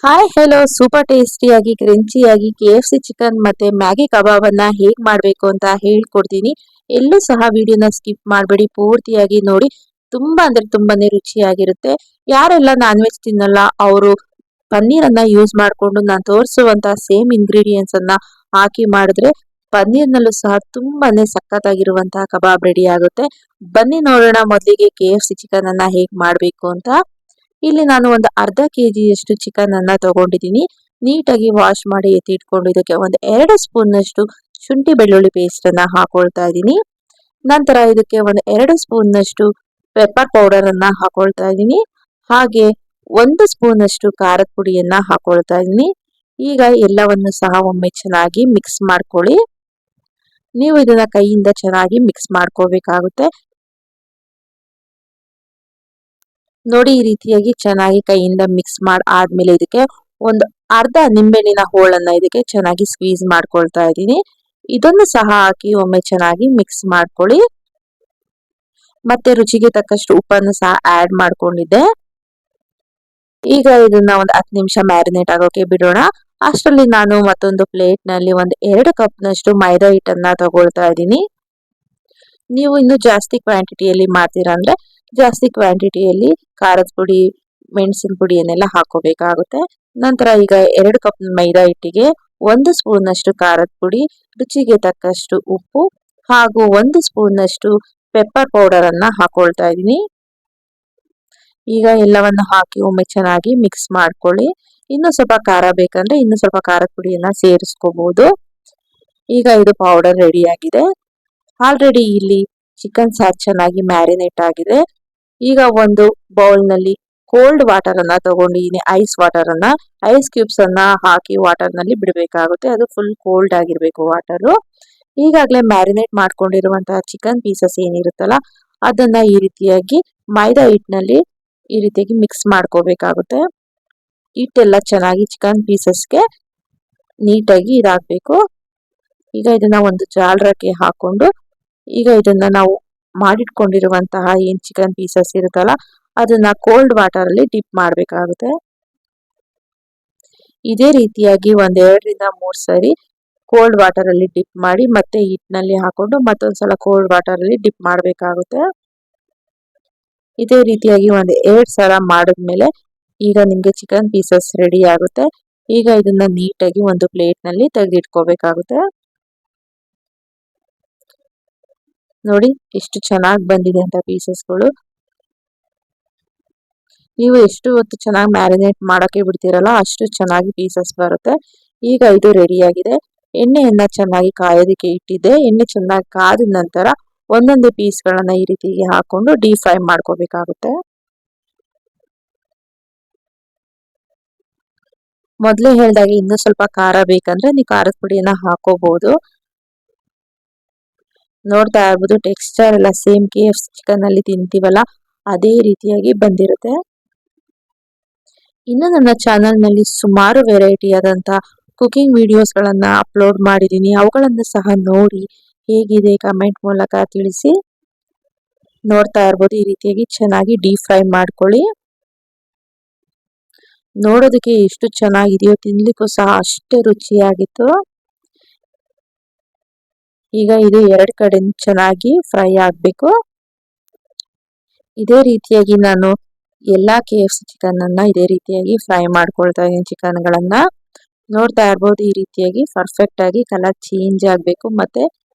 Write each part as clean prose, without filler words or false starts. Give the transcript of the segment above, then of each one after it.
Hi hello super ಟೇಸ್ಟಿಯಾಗಿ ಕ್ರಂಚಿಯಾಗಿ KFC chicken ಮತ್ತೆ Maggi ಕಬಾಬನ್ನ ಹೇಗ್ ಮಾಡಬೇಕು ಅಂತ ಹೇಳ್ಕೊಡ್ತೀನಿ. ಎಲ್ಲೂ ಸಹ ವಿಡಿಯೋನ ಸ್ಕಿಪ್ ಮಾಡಬೇಡಿ, ಪೂರ್ತಿಯಾಗಿ ನೋಡಿ. ತುಂಬಾ ಅಂದ್ರೆ ತುಂಬಾನೇ ರುಚಿಯಾಗಿರುತ್ತೆ. ಯಾರೆಲ್ಲ ನಾನ್ ವೆಜ್ ತಿನ್ನಲ್ಲ ಅವರು ಪನ್ನೀರನ್ನ ಯೂಸ್ ಮಾಡಿಕೊಂಡು ನಾನು ತೋರಿಸುವಂತ ಸೇಮ್ ಇಂಗ್ರೀಡಿಯೆಂಟ್ಸ್ ಅನ್ನ ಹಾಕಿ ಮಾಡಿದ್ರೆ ಪನ್ನೀರ್ನಲ್ಲೂ ಸಹ ತುಂಬಾನೇ ಸಖತ್ತಾಗಿರುವಂತಹ ಕಬಾಬ್ ರೆಡಿ ಆಗುತ್ತೆ. ಬನ್ನಿ ನೋಡೋಣ ಮೊದಲಿಗೆ KFC ಚಿಕನ್ ಅನ್ನ ಹೇಗ್ ಮಾಡಬೇಕು ಅಂತ. ಇಲ್ಲಿ ನಾನು ಒಂದು ಅರ್ಧ ಕೆಜಿಯಷ್ಟು ಚಿಕನ್ ಅನ್ನ ತಗೊಂಡಿದ್ದೀನಿ. ನೀಟಾಗಿ ವಾಶ್ ಮಾಡಿ ಎತ್ತಿಟ್ಕೊಂಡು ಇದಕ್ಕೆ ಒಂದು 2 ಸ್ಪೂನ್ನಷ್ಟು ಶುಂಠಿ ಬೆಳ್ಳುಳ್ಳಿ ಪೇಸ್ಟ್ ಅನ್ನ ಹಾಕೊಳ್ತಾ ಇದ್ದೀನಿ. ನಂತರ ಇದಕ್ಕೆ ಒಂದು 2 ಸ್ಪೂನ್ನಷ್ಟು ಪೆಪ್ಪರ್ ಪೌಡರ್ ಅನ್ನ ಹಾಕೊಳ್ತಾ ಇದ್ದೀನಿ. ಹಾಗೆ 1 ಸ್ಪೂನಷ್ಟು ಖಾರದ ಪುಡಿಯನ್ನ ಹಾಕೊಳ್ತಾ ಇದ್ದೀನಿ. ಈಗ ಎಲ್ಲವನ್ನು ಸಹ ಒಮ್ಮೆ ಚೆನ್ನಾಗಿ ಮಿಕ್ಸ್ ಮಾಡ್ಕೊಳ್ಳಿ. ನೀವು ಇದನ್ನ ಕೈಯಿಂದ ಚೆನ್ನಾಗಿ ಮಿಕ್ಸ್ ಮಾಡ್ಕೋಬೇಕಾಗುತ್ತೆ. ನೋಡಿ, ಈ ರೀತಿಯಾಗಿ ಚೆನ್ನಾಗಿ ಕೈಯಿಂದ ಮಿಕ್ಸ್ ಆದ್ಮೇಲೆ ಇದಕ್ಕೆ ಒಂದು ಅರ್ಧ ನಿಂಬೆಹಣ್ಣಿನ ಹೋಳನ್ನ ಇದಕ್ಕೆ ಚೆನ್ನಾಗಿ ಸ್ಕ್ವೀಸ್ ಮಾಡ್ಕೊಳ್ತಾ ಇದ್ದೀನಿ. ಇದನ್ನು ಸಹ ಹಾಕಿ ಒಮ್ಮೆ ಚೆನ್ನಾಗಿ ಮಿಕ್ಸ್ ಮಾಡ್ಕೊಳ್ಳಿ. ಮತ್ತೆ ರುಚಿಗೆ ತಕ್ಕಷ್ಟು ಉಪ್ಪನ್ನು ಸಹ ಆಡ್ ಮಾಡ್ಕೊಂಡಿದ್ದೆ. ಈಗ ಇದನ್ನ ಒಂದು 10 ನಿಮಿಷ ಮ್ಯಾರಿನೇಟ್ ಆಗೋಕೆ ಬಿಡೋಣ. ಅಷ್ಟರಲ್ಲಿ ನಾನು ಮತ್ತೊಂದು ಪ್ಲೇಟ್ ನಲ್ಲಿ ಒಂದು 2 ಕಪ್ನಷ್ಟು ಮೈದಾ ಹಿಟ್ಟನ್ನ ತಗೊಳ್ತಾ ಇದ್ದೀನಿ. ನೀವು ಇನ್ನು ಜಾಸ್ತಿ ಕ್ವಾಂಟಿಟಿಯಲ್ಲಿ ಮಾಡ್ತೀರಾ ಅಂದ್ರೆ ಜಾಸ್ತಿ ಕ್ವಾಂಟಿಟಿಯಲ್ಲಿ ಖಾರದ ಪುಡಿ, ಮೆಣಸಿನ ಪುಡಿಯನ್ನೆಲ್ಲ ಹಾಕೋಬೇಕಾಗುತ್ತೆ. ನಂತರ ಈಗ 2 ಕಪ್ ಮೈದಾ ಹಿಟ್ಟಿಗೆ 1 ಸ್ಪೂನಷ್ಟು ಖಾರದ ಪುಡಿ, ರುಚಿಗೆ ತಕ್ಕಷ್ಟು ಉಪ್ಪು ಹಾಗೂ 1 ಸ್ಪೂನಷ್ಟು ಪೆಪ್ಪರ್ ಪೌಡರ್ ಅನ್ನ ಹಾಕೊಳ್ತಾ ಇದ್ದೀನಿ. ಈಗ ಎಲ್ಲವನ್ನು ಹಾಕಿ ಒಮ್ಮೆ ಚೆನ್ನಾಗಿ ಮಿಕ್ಸ್ ಮಾಡ್ಕೊಳ್ಳಿ. ಇನ್ನು ಸ್ವಲ್ಪ ಖಾರ ಬೇಕಂದ್ರೆ ಇನ್ನು ಸ್ವಲ್ಪ ಖಾರದ ಪುಡಿಯನ್ನ ಸೇರಿಸ್ಕೋಬಹುದು. ಈಗ ಇದು ಪೌಡರ್ ರೆಡಿ ಆಗಿದೆ. ಆಲ್ರೆಡಿ ಇಲ್ಲಿ ಚಿಕನ್ ಸಾರು ಚೆನ್ನಾಗಿ ಮ್ಯಾರಿನೇಟ್ ಆಗಿದೆ. ಈಗ ಒಂದು ಬೌಲ್ ನಲ್ಲಿ ಕೋಲ್ಡ್ ವಾಟರ್ ಅನ್ನ ತಗೊಂಡಿದ್ದೀನಿ, ಐಸ್ ವಾಟರ್ ಅನ್ನ. ಐಸ್ ಕ್ಯೂಬ್ಸ್ ಅನ್ನ ಹಾಕಿ ವಾಟರ್ ನಲ್ಲಿ ಬಿಡಬೇಕಾಗುತ್ತೆ. ಅದು ಫುಲ್ ಕೋಲ್ಡ್ ಆಗಿರ್ಬೇಕು ವಾಟರ್. ಈಗಾಗಲೇ ಮ್ಯಾರಿನೇಟ್ ಮಾಡ್ಕೊಂಡಿರುವಂತಹ ಚಿಕನ್ ಪೀಸಸ್ ಏನಿರುತ್ತಲ್ಲ ಅದನ್ನ ಈ ರೀತಿಯಾಗಿ ಮೈದಾ ಹಿಟ್ಟಿನಲ್ಲಿ ಈ ರೀತಿಯಾಗಿ ಮಿಕ್ಸ್ ಮಾಡ್ಕೋಬೇಕಾಗುತ್ತೆ. ಹಿಟ್ಟೆಲ್ಲ ಚೆನ್ನಾಗಿ ಚಿಕನ್ ಪೀಸಸ್ಗೆ ನೀಟಾಗಿ ಇದಾಗಬೇಕು. ಈಗ ಇದನ್ನ ಒಂದು ಜಾಲರಕ್ಕೆ ಹಾಕೊಂಡು ಈಗ ಇದನ್ನ ನಾವು ಮಾಡಿಟ್ಕೊಂಡಿರುವಂತಹ ಏನ್ ಚಿಕನ್ ಪೀಸಸ್ ಇರುತ್ತಲ್ಲ ಅದನ್ನ ಕೋಲ್ಡ್ ವಾಟರ್ ಅಲ್ಲಿ ಡಿಪ್ ಮಾಡಬೇಕಾಗುತ್ತೆ. ಇದೇ ರೀತಿಯಾಗಿ ಒಂದ್ 2ರಿಂದ 3 ಸರಿ ಕೋಲ್ಡ್ ವಾಟರ್ ಅಲ್ಲಿ ಡಿಪ್ ಮಾಡಿ ಮತ್ತೆ ಹಿಟ್ಟಿನಲ್ಲಿ ಹಾಕೊಂಡು ಮತ್ತೊಂದ್ಸಲ ಕೋಲ್ಡ್ ವಾಟರ್ ಅಲ್ಲಿ ಡಿಪ್ ಮಾಡಬೇಕಾಗುತ್ತೆ. ಇದೇ ರೀತಿಯಾಗಿ ಒಂದ್ 2 ಸಲ ಮಾಡಿದ್ಮೇಲೆ ಈಗ ನಿಮ್ಗೆ ಚಿಕನ್ ಪೀಸಸ್ ರೆಡಿ ಆಗುತ್ತೆ. ಈಗ ಇದನ್ನ ನೀಟಾಗಿ ಒಂದು ಪ್ಲೇಟ್ ನಲ್ಲಿ ತೆಗೆದಿಟ್ಕೋಬೇಕಾಗುತ್ತೆ. ನೋಡಿ ಎಷ್ಟು ಚೆನ್ನಾಗಿ ಬಂದಿದೆ ಅಂತ ಪೀಸಸ್ಗಳು. ನೀವು ಎಷ್ಟು ಹೊತ್ತು ಚೆನ್ನಾಗಿ ಮ್ಯಾರಿನೇಟ್ ಮಾಡಕ್ಕೆ ಬಿಡ್ತೀರಲ್ಲ ಅಷ್ಟು ಚೆನ್ನಾಗಿ ಪೀಸಸ್ ಬರುತ್ತೆ. ಈಗ ಇದು ರೆಡಿ ಆಗಿದೆ. ಎಣ್ಣೆಯನ್ನ ಚೆನ್ನಾಗಿ ಕಾಯೋದಕ್ಕೆ ಇಟ್ಟಿದ್ದೆ. ಎಣ್ಣೆ ಚೆನ್ನಾಗಿ ಕಾದ ನಂತರ ಒಂದೊಂದೇ ಪೀಸ್ಗಳನ್ನ ಈ ರೀತಿಗೆ ಹಾಕೊಂಡು ಡೀಪ್ ಫ್ರೈ ಮಾಡ್ಕೋಬೇಕಾಗುತ್ತೆ. ಮೊದಲೇ ಹೇಳ್ದಾಗೆ ಇನ್ನೂ ಸ್ವಲ್ಪ ಖಾರ ಬೇಕಂದ್ರೆ ನೀವು ಖಾರದ ಪುಡಿಯನ್ನ ಹಾಕೋಬಹುದು. ನೋಡ್ತಾ ಇರ್ಬೋದು ಟೆಕ್ಸ್ಚರ್ ಎಲ್ಲ ಸೇಮ್ KFC ಚಿಕನ್ ಅಲ್ಲಿ ತಿಂತೀವಲ್ಲ ಅದೇ ರೀತಿಯಾಗಿ ಬಂದಿರುತ್ತೆ. ಇನ್ನು ನನ್ನ ಚಾನೆಲ್ ನಲ್ಲಿ ಸುಮಾರು ವೆರೈಟಿ ಆದಂತ ಕುಕಿಂಗ್ ವಿಡಿಯೋಸ್ ಗಳನ್ನ ಅಪ್ಲೋಡ್ ಮಾಡಿದ್ದೀನಿ. ಅವುಗಳನ್ನು ಸಹ ನೋಡಿ ಹೇಗಿದೆ ಕಮೆಂಟ್ ಮೂಲಕ ತಿಳಿಸಿ. ನೋಡ್ತಾ ಇರ್ಬೋದು ಈ ರೀತಿಯಾಗಿ ಚೆನ್ನಾಗಿ ಡೀಪ್ ಫ್ರೈ ಮಾಡ್ಕೊಳ್ಳಿ. ನೋಡೋದಕ್ಕೆ ಎಷ್ಟು ಚೆನ್ನಾಗಿದೆಯೋ ತಿನ್ಲಿಕ್ಕೂ ಸಹ ಅಷ್ಟೇ ರುಚಿಯಾಗಿತ್ತು. ಈಗ ಇದು 2 ಕಡೆ ಚೆನ್ನಾಗಿ ಫ್ರೈ ಆಗ್ಬೇಕು. ಇದೇ ರೀತಿಯಾಗಿ ನಾನು ಎಲ್ಲಾ KFC ಚಿಕನ್ ಅನ್ನ ಇದೇ ರೀತಿಯಾಗಿ ಫ್ರೈ ಮಾಡ್ಕೊಳ್ತಾ ಇದ್ದೀನಿ. ಚಿಕನ್ ಗಳನ್ನ ನೋಡ್ತಾ ಇರ್ಬೋದು ಈ ರೀತಿಯಾಗಿ ಪರ್ಫೆಕ್ಟ್ ಆಗಿ ಕಲರ್ ಚೇಂಜ್ ಆಗ್ಬೇಕು. ಮತ್ತೆ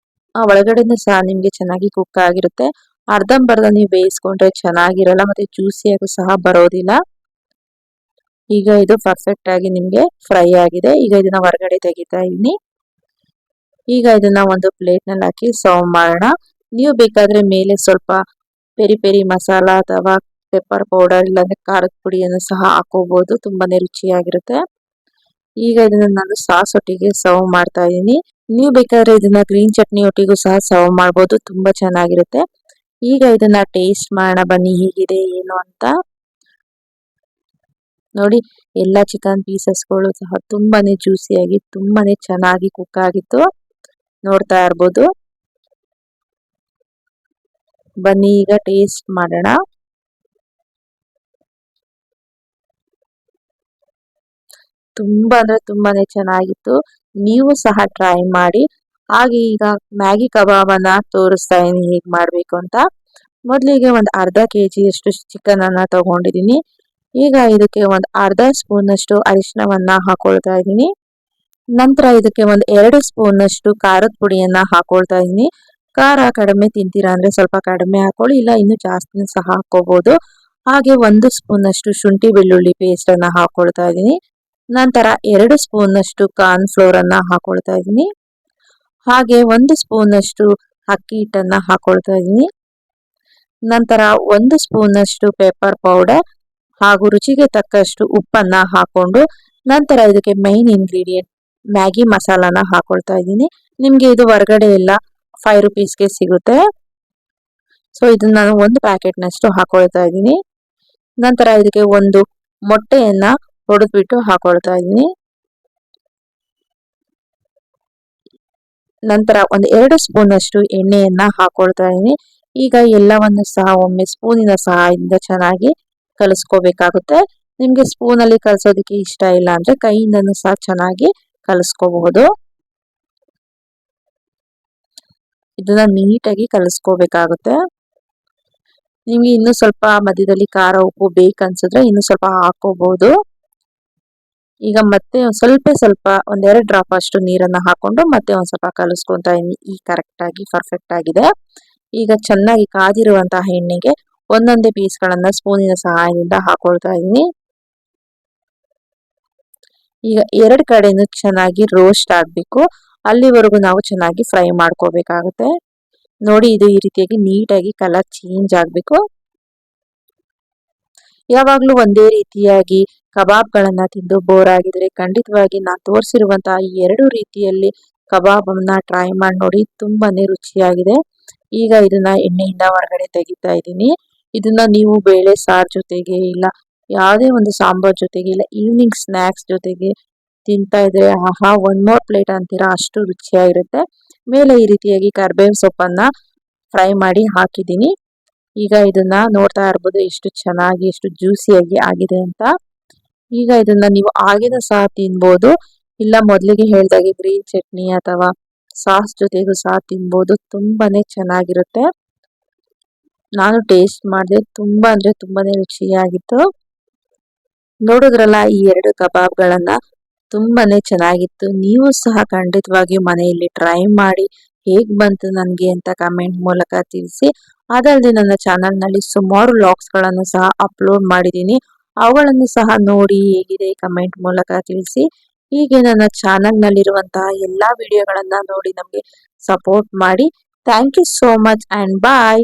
ಒಳಗಡೆನೂ ಸಹ ನಿಮ್ಗೆ ಚೆನ್ನಾಗಿ ಕುಕ್ ಆಗಿರುತ್ತೆ. ಅರ್ಧಂಬರ್ಧ ನೀವು ಬೇಯಿಸ್ಕೊಂಡ್ರೆ ಚೆನ್ನಾಗಿರಲ್ಲ ಮತ್ತೆ ಜ್ಯೂಸಿಯಾಗೂ ಸಹ ಬರೋದಿಲ್ಲ. ಈಗ ಇದು ಪರ್ಫೆಕ್ಟ್ ಆಗಿ ನಿಮ್ಗೆ ಫ್ರೈ ಆಗಿದೆ. ಈಗ ಇದನ್ನ ಹೊರಗಡೆ ತೆಗಿತಾ ಇದ್ದೀನಿ. ಈಗ ಇದನ್ನ ಒಂದು ಪ್ಲೇಟ್ ನಲ್ಲಿ ಹಾಕಿ ಸರ್ವ್ ಮಾಡೋಣ. ನೀವು ಬೇಕಾದ್ರೆ ಮೇಲೆ ಸ್ವಲ್ಪ ಪೆರಿ ಪೆರಿ ಮಸಾಲ ಅಥವಾ ಪೆಪ್ಪರ್ ಪೌಡರ್ ಇಲ್ಲಾಂದ್ರೆ ಖಾರದ ಪುಡಿಯನ್ನು ಸಹ ಹಾಕೋಬಹುದು. ತುಂಬಾನೇ ರುಚಿಯಾಗಿರುತ್ತೆ. ಈಗ ಇದನ್ನ ನಾನು ಸಾಸ್ ಒಟ್ಟಿಗೆ ಸರ್ವ್ ಮಾಡ್ತಾ ಇದ್ದೀನಿ. ನೀವು ಬೇಕಾದ್ರೆ ಇದನ್ನ ಗ್ರೀನ್ ಚಟ್ನಿ ಒಟ್ಟಿಗೂ ಸಹ ಸರ್ವ್ ಮಾಡಬಹುದು. ತುಂಬಾ ಚೆನ್ನಾಗಿರುತ್ತೆ. ಈಗ ಇದನ್ನ ಟೇಸ್ಟ್ ಮಾಡೋಣ ಬನ್ನಿ ಹೇಗಿದೆ ಏನು ಅಂತ. ನೋಡಿ ಎಲ್ಲಾ ಚಿಕನ್ ಪೀಸಸ್ಗಳು ಸಹ ತುಂಬಾನೇ ಜ್ಯೂಸಿಯಾಗಿ ತುಂಬಾನೇ ಚೆನ್ನಾಗಿ ಕುಕ್ ಆಗಿತ್ತು. ನೋಡ್ತಾ ಇರ್ಬೋದು. ಬನ್ನಿ ಈಗ ಟೇಸ್ಟ್ ಮಾಡೋಣ. ತುಂಬಾ ಅಂದ್ರೆ ತುಂಬಾನೇ ಚೆನ್ನಾಗಿತ್ತು. ನೀವು ಸಹ ಟ್ರೈ ಮಾಡಿ. ಹಾಗೆ ಈಗ ಮ್ಯಾಗಿ ಕಬಾಬನ್ನ ತೋರಿಸ್ತಾ ಇದೀನಿ ಹೇಗ್ ಮಾಡ್ಬೇಕು ಅಂತ. ಮೊದಲಿಗೆ ಒಂದು ಅರ್ಧ ಕೆಜಿ ಅಷ್ಟು ಚಿಕನ್ ಅನ್ನ ತಗೊಂಡಿದೀನಿ. ಈಗ ಇದಕ್ಕೆ ಒಂದು ಅರ್ಧ ಸ್ಪೂನ್ ಅಷ್ಟು ಅರಿಶಿನವನ್ನ ಹಾಕೊಳ್ತಾ ಇದ್ದೀನಿ. ನಂತರ ಇದಕ್ಕೆ ಒಂದು 2 ಸ್ಪೂನ್ ಅಷ್ಟು ಖಾರದ ಪುಡಿಯನ್ನ ಹಾಕೊಳ್ತಾ ಇದ್ದೀನಿ. ಖಾರ ಕಡಿಮೆ ತಿಂತೀರಾ ಅಂದ್ರೆ ಸ್ವಲ್ಪ ಕಡಿಮೆ ಹಾಕೊಳ್ಳಿ, ಇಲ್ಲ ಇನ್ನು ಜಾಸ್ತಿ ಸಹ ಹಾಕೋಬಹುದು. ಹಾಗೆ 1 ಸ್ಪೂನ್ ಅಷ್ಟು ಶುಂಠಿ ಬೆಳ್ಳುಳ್ಳಿ ಪೇಸ್ಟ್ ಅನ್ನ ಹಾಕೊಳ್ತಾ ಇದ್ದೀನಿ. ನಂತರ 2 ಸ್ಪೂನ್ ಅಷ್ಟು ಕಾರ್ನ್ ಫ್ಲೋರ್ ಅನ್ನ ಹಾಕೊಳ್ತಾ ಇದ್ದೀನಿ. ಹಾಗೆ 1 ಸ್ಪೂನ್ ಅಷ್ಟು ಅಕ್ಕಿ ಹಿಟ್ಟನ್ನ ಹಾಕೊಳ್ತಾ ಇದ್ದೀನಿ. ನಂತರ 1 ಸ್ಪೂನ್ ಅಷ್ಟು ಪೆಪ್ಪರ್ ಪೌಡರ್ ಹಾಗೂ ರುಚಿಗೆ ತಕ್ಕಷ್ಟು ಉಪ್ಪನ್ನ ಹಾಕೊಂಡು ನಂತರ ಇದಕ್ಕೆ ಮೈನ್ ಇಂಗ್ರೀಡಿಯೆಂಟ್ ಮ್ಯಾಗಿ ಮಸಾಲಾನ ಹಾಕೊಳ್ತಾ ಇದ್ದೀನಿ. ನಿಮ್ಗೆ ಇದು ಹೊರಗಡೆ ಎಲ್ಲ 5 ರುಪೀಸ್ಗೆ ಸಿಗುತ್ತೆ. ಸೊ ಇದನ್ನ ನಾನು 1 ಪ್ಯಾಕೆಟ್ ನಷ್ಟು ಹಾಕೊಳ್ತಾ ಇದ್ದೀನಿ. ನಂತರ ಇದಕ್ಕೆ ಒಂದು ಮೊಟ್ಟೆಯನ್ನ ಹೊಡೆದ್ಬಿಟ್ಟು ಹಾಕೊಳ್ತಾ ಇದ್ದೀನಿ. ನಂತರ ಒಂದು 2 ಸ್ಪೂನ್ ಅಷ್ಟು ಎಣ್ಣೆಯನ್ನ ಹಾಕೊಳ್ತಾ ಇದ್ದೀನಿ. ಈಗ ಎಲ್ಲವನ್ನು ಸಹ ಒಮ್ಮೆ ಸ್ಪೂನಿನ ಸಹಾಯದಿಂದ ಚೆನ್ನಾಗಿ ಕಲಿಸ್ಕೋಬೇಕಾಗುತ್ತೆ. ನಿಮ್ಗೆ ಸ್ಪೂನ್ ಅಲ್ಲಿ ಕಲಸೋದಕ್ಕೆ ಇಷ್ಟ ಇಲ್ಲ ಅಂದ್ರೆ ಕೈಯಿಂದನೂ ಸಹ ಚೆನ್ನಾಗಿ ಕಲಿಸ್ಕೋಬಹುದು. ಇದನ್ನ ನೀಟಾಗಿ ಕಲಿಸ್ಕೋಬೇಕಾಗುತ್ತೆ. ನಿಮ್ಗೆ ಇನ್ನೂ ಸ್ವಲ್ಪ ಮಧ್ಯದಲ್ಲಿ ಖಾರ ಉಪ್ಪು ಬೇಕನ್ಸಿದ್ರೆ ಇನ್ನೂ ಸ್ವಲ್ಪ ಹಾಕೋಬಹುದು. ಈಗ ಮತ್ತೆ ಸ್ವಲ್ಪ ಒಂದೆರಡು ಡ್ರಾಪ್ ಅಷ್ಟು ನೀರನ್ನ ಹಾಕೊಂಡು ಮತ್ತೆ ಒಂದ್ ಸ್ವಲ್ಪ ಕಲಿಸ್ಕೊಂತಾ ಇದ್ದೀನಿ. ಈ ಕರೆಕ್ಟ್ ಆಗಿ ಪರ್ಫೆಕ್ಟ್ ಆಗಿದೆ. ಈಗ ಚೆನ್ನಾಗಿ ಕಾದಿರುವಂತಹ ಎಣ್ಣೆಗೆ ಒಂದೊಂದೇ ಪೀಸ್ಗಳನ್ನ ಸ್ಪೂನಿನ ಸಹಾಯದಿಂದ ಹಾಕೊಳ್ತಾ ಇದ್ದೀನಿ. ಈಗ 2 ಕಡೆನೂ ಚೆನ್ನಾಗಿ ರೋಸ್ಟ್ ಆಗ್ಬೇಕು. ಅಲ್ಲಿವರೆಗೂ ನಾವು ಚೆನ್ನಾಗಿ ಫ್ರೈ ಮಾಡ್ಕೋಬೇಕಾಗುತ್ತೆ. ನೋಡಿ ಇದು ಈ ರೀತಿಯಾಗಿ ನೀಟಾಗಿ ಕಲರ್ ಚೇಂಜ್ ಆಗ್ಬೇಕು. ಯಾವಾಗ್ಲೂ ಒಂದೇ ರೀತಿಯಾಗಿ ಕಬಾಬ್ಗಳನ್ನ ತಿಂದು ಬೋರ್ ಆಗಿದ್ರೆ ಖಂಡಿತವಾಗಿ ನಾನು ತೋರಿಸಿರುವಂತಹ ಈ 2 ರೀತಿಯಲ್ಲಿ ಕಬಾಬನ್ನ ಟ್ರೈ ಮಾಡಿ ನೋಡಿ, ತುಂಬಾನೇ ರುಚಿಯಾಗಿದೆ. ಈಗ ಇದನ್ನ ಎಣ್ಣೆಯಿಂದ ಹೊರಗಡೆ ತೆಗಿತಾ ಇದ್ದೀನಿ. ಇದನ್ನ ನೀವು ಬೇಳೆ ಸಾರು ಜೊತೆಗೆ ಇಲ್ಲ ಯಾವುದೇ ಒಂದು ಸಾಂಬಾರ್ ಜೊತೆಗೆ ಇಲ್ಲ ಈವ್ನಿಂಗ್ ಸ್ನಾಕ್ಸ್ ಜೊತೆಗೆ ತಿಂತಾ ಇದ್ರೆ ಆಹಾ 1 ಮೋರ್ ಪ್ಲೇಟ್ ಅಂತೀರಾ ಅಷ್ಟು ರುಚಿಯಾಗಿರುತ್ತೆ. ಮೇಲೆ ಈ ರೀತಿಯಾಗಿ ಕರ್ಬೇವಿನ ಸೊಪ್ಪನ್ನ ಫ್ರೈ ಮಾಡಿ ಹಾಕಿದ್ದೀನಿ. ಈಗ ಇದನ್ನ ನೋಡ್ತಾ ಇರ್ಬೋದು ಎಷ್ಟು ಚೆನ್ನಾಗಿ ಎಷ್ಟು ಜ್ಯೂಸಿಯಾಗಿ ಆಗಿದೆ ಅಂತ. ಈಗ ಇದನ್ನ ನೀವು ಹಾಗೇನೂ ಸಹ ತಿನ್ಬೋದು, ಇಲ್ಲ ಮೊದಲಿಗೆ ಹೇಳ್ದಾಗೆ ಗ್ರೀನ್ ಚಟ್ನಿ ಅಥವಾ ಸಾಸ್ ಜೊತೆಗೂ ಸಹ ತಿನ್ಬೋದು. ತುಂಬಾನೇ ಚೆನ್ನಾಗಿರುತ್ತೆ. ನಾನು ಟೇಸ್ಟ್ ಮಾಡಿದೆ, ತುಂಬಾ ಅಂದ್ರೆ ತುಂಬಾನೇ ರುಚಿಯಾಗಿತ್ತು. ನೋಡಿದ್ರಲ್ಲ ಈ 2 ಕಬಾಬ್ಗಳನ್ನ, ತುಂಬಾನೇ ಚೆನ್ನಾಗಿತ್ತು. ನೀವು ಸಹ ಖಂಡಿತವಾಗಿಯೂ ಮನೆಯಲ್ಲಿ ಟ್ರೈ ಮಾಡಿ ಹೇಗ್ ಬಂತು ನನಗೆ ಅಂತ ಕಮೆಂಟ್ ಮೂಲಕ ತಿಳಿಸಿ. ಅದಲ್ಲದೆ ನನ್ನ ಚಾನಲ್ ನಲ್ಲಿ ಸುಮಾರು ವ್ಲಾಗ್ಸ್ ಗಳನ್ನು ಸಹ ಅಪ್ಲೋಡ್ ಮಾಡಿದ್ದೀನಿ. ಅವುಗಳನ್ನು ಸಹ ನೋಡಿ ಹೇಗಿದೆ ಕಮೆಂಟ್ ಮೂಲಕ ತಿಳಿಸಿ. ಹೀಗೆ ನನ್ನ ಚಾನಲ್ ನಲ್ಲಿರುವಂತಹ ಎಲ್ಲಾ ವಿಡಿಯೋಗಳನ್ನ ನೋಡಿ ನಮಗೆ ಸಪೋರ್ಟ್ ಮಾಡಿ. Thank you so much and bye.